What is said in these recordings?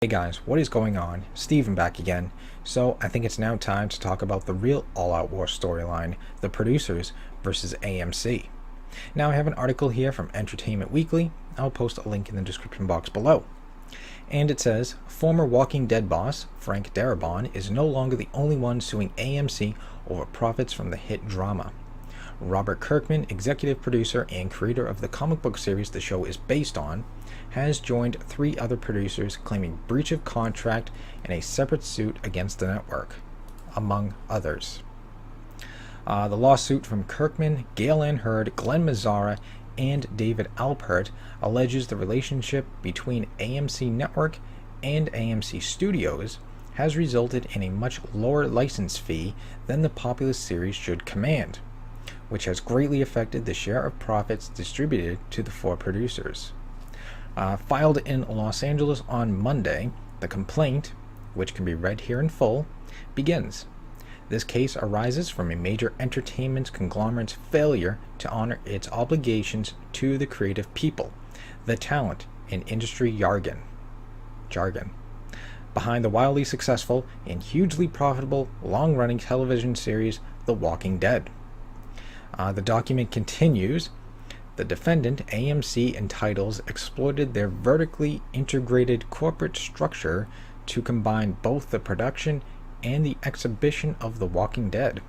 Hey guys, what is going on? Steven back again. So I think it's now time to talk about the real all-out war storyline, the producers versus AMC. Now I have an article here from Entertainment Weekly. I'll post a link in the description box below. And it says, former Walking Dead boss Frank Darabont is no longer the only one suing AMC over profits from the hit drama. Robert Kirkman, executive producer and creator of the comic book series the show is based on, has joined 3 other producers claiming breach of contract in a separate suit against the network, among others. The lawsuit from Kirkman, Gale Ann Hurd, Glenn Mazzara, and David Alpert alleges the relationship between AMC Network and AMC Studios has resulted in a much lower license fee than the popular series should command, which has greatly affected the share of profits distributed to the 4 producers. Filed in Los Angeles on Monday, the complaint, which can be read here in full, begins. This case arises from a major entertainment conglomerate's failure to honor its obligations to the creative people, the talent, and industry jargon. Behind the wildly successful and hugely profitable long-running television series The Walking Dead. The document continues. The defendant, AMC and Titles, exploited their vertically integrated corporate structure to combine both the production and the exhibition of The Walking Dead,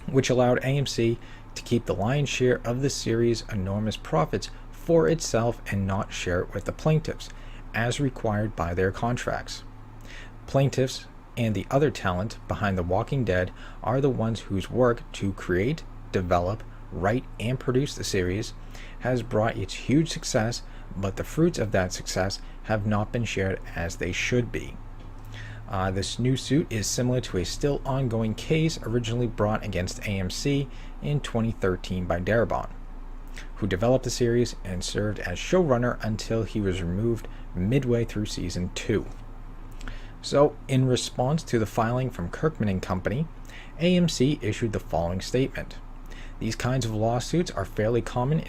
which allowed AMC to keep the lion's share of the series' enormous profits for itself and not share it with the plaintiffs, as required by their contracts. Plaintiffs and the other talent behind The Walking Dead are the ones whose work to create, develop, write, and produce the series has brought its huge success, but the fruits of that success have not been shared as they should be. This new suit is similar to a still ongoing case originally brought against AMC in 2013 by Darabont, who developed the series and served as showrunner until he was removed midway through season 2. So, in response to the filing from Kirkman and Company, AMC issued the following statement. These kinds of lawsuits are fairly common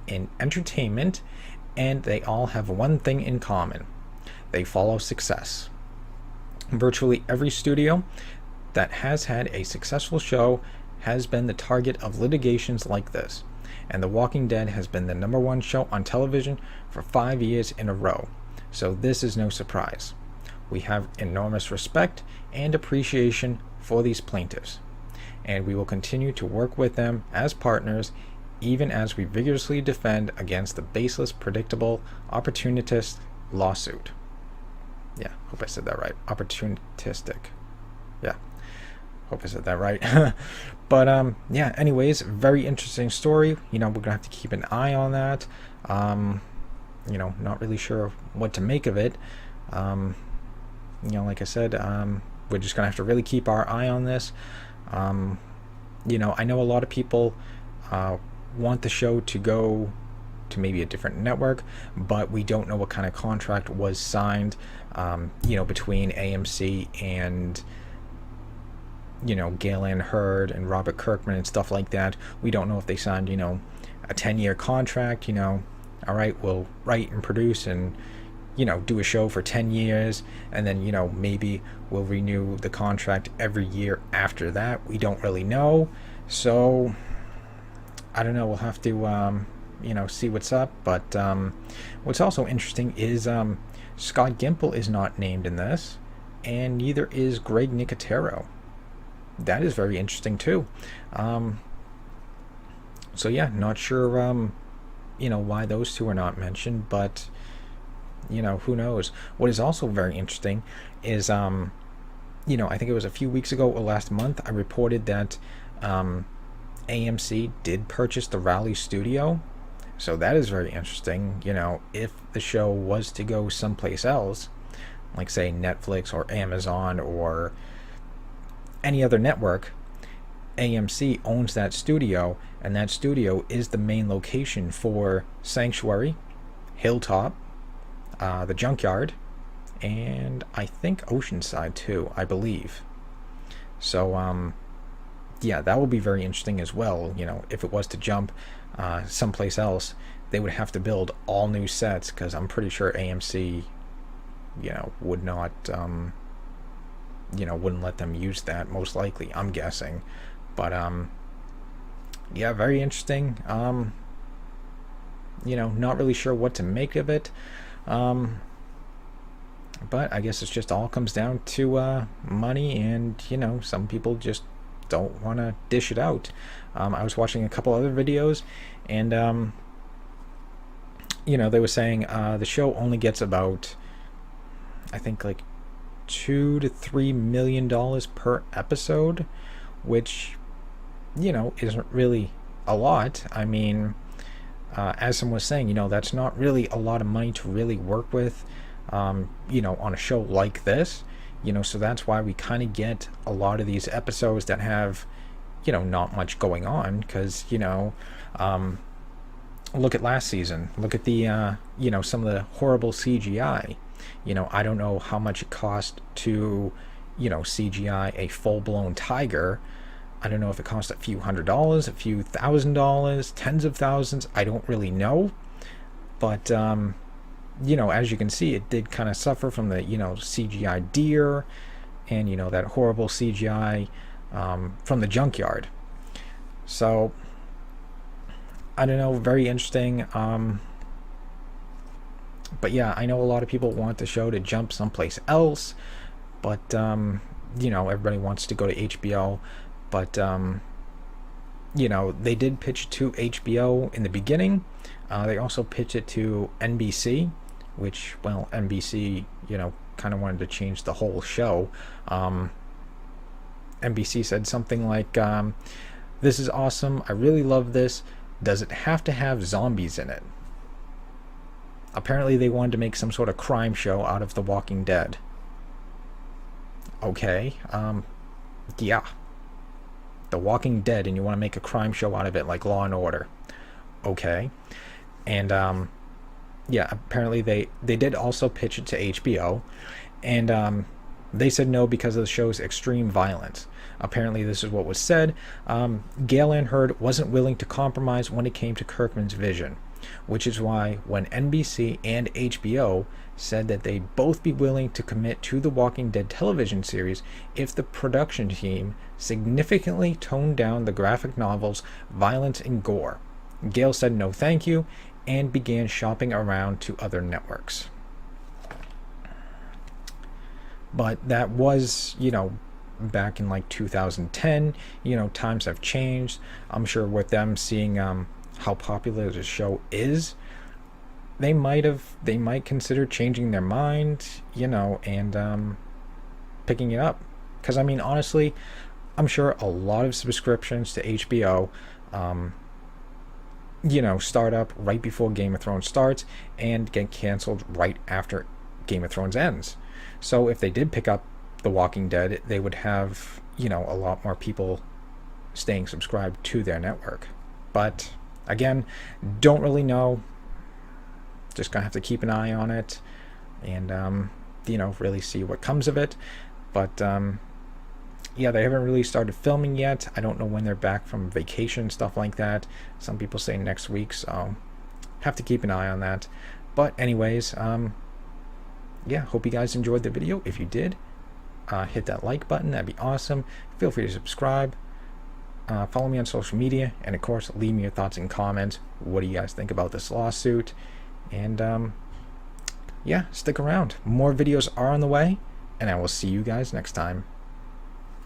in entertainment, and they all have one thing in common. They follow success. Virtually every studio that has had a successful show has been the target of litigations like this, and The Walking Dead has been the #1 show on television for 5 years in a row, so this is no surprise. We have enormous respect and appreciation for these plaintiffs, and we will continue to work with them as partners, even as we vigorously defend against the baseless, predictable, opportunist lawsuit. Yeah, hope I said that right. Opportunistic. Yeah, hope I said that right. But yeah, anyways, very interesting story. We're gonna have to keep an eye on that. Not really sure what to make of it. Like I said, we're just gonna have to really keep our eye on this. I know a lot of people want the show to go to maybe a different network, but we don't know what kind of contract was signed, between AMC and, Gale Ann Hurd and Robert Kirkman and stuff like that. We don't know if they signed, a 10-year contract, all right, we'll write and produce and, do a show for 10 years, and then, maybe we'll renew the contract every year after that. We don't really know. So, I don't know. We'll have to, see what's up. But what's also interesting is Scott Gimple is not named in this, and neither is Greg Nicotero. That is very interesting, too. So, yeah, not sure, why those 2 are not mentioned, but who knows. What is also very interesting is, I think it was a few weeks ago or last month, I reported that AMC did purchase the Raleigh studio. So that is very interesting. If the show was to go someplace else, like say Netflix or Amazon or any other network, AMC owns that studio, and that studio is the main location for Sanctuary, Hilltop, the Junkyard, and I think Oceanside too, I believe. So yeah, that will be very interesting as well. If it was to jump someplace else, they would have to build all new sets, because I'm pretty sure AMC would not, wouldn't let them use that, most likely, I'm guessing. But yeah, very interesting. Not really sure what to make of it. But I guess it's just all comes down to money, and some people just don't want to dish it out. I was watching a couple other videos, and they were saying the show only gets about, I think, like $2 to $3 million per episode, which isn't really a lot. I mean, as someone was saying, that's not really a lot of money to really work with, on a show like this. So that's why we kind of get a lot of these episodes that have, not much going on, because, look at last season. Look at the, some of the horrible CGI. I don't know how much it cost to, CGI a full-blown tiger. I don't know if it cost a few $100s, a few $1,000s, tens of thousands. I don't really know. But, as you can see, it did kind of suffer from the, CGI deer and, that horrible CGI from the junkyard. So, I don't know, very interesting. But yeah, I know a lot of people want the show to jump someplace else, but, everybody wants to go to HBO. But, they did pitch it to HBO in the beginning. They also pitched it to NBC, which, well, NBC, kind of wanted to change the whole show. NBC said something like, this is awesome. I really love this. Does it have to have zombies in it? Apparently they wanted to make some sort of crime show out of The Walking Dead. Okay. Yeah. The Walking Dead, and you want to make a crime show out of it like Law and Order. Okay. And yeah, apparently they did also pitch it to HBO, and they said no because of the show's extreme violence. Apparently this is what was said. Gale Ann Hurd wasn't willing to compromise when it came to Kirkman's vision, which is why when NBC and HBO said that they'd both be willing to commit to the Walking Dead television series if the production team significantly toned down the graphic novel's violence and gore, Gale said no thank you and began shopping around to other networks. But that was, back in like 2010. Times have changed. I'm sure with them seeing how popular the show is, they might consider changing their mind, and picking it up. Because I mean, honestly, I'm sure a lot of subscriptions to HBO start up right before Game of Thrones starts and get canceled right after Game of Thrones ends. So if they did pick up The Walking Dead, they would have, a lot more people staying subscribed to their network. But again, don't really know. Just gonna have to keep an eye on it and, really see what comes of it. But, yeah, they haven't really started filming yet. I don't know when they're back from vacation, stuff like that. Some people say next week, so have to keep an eye on that. But anyways, yeah, hope you guys enjoyed the video. If you did, hit that like button. That'd be awesome. Feel free to subscribe. Follow me on social media. And, of course, leave me your thoughts and comments. What do you guys think about this lawsuit? And, yeah, stick around. More videos are on the way. And I will see you guys next time.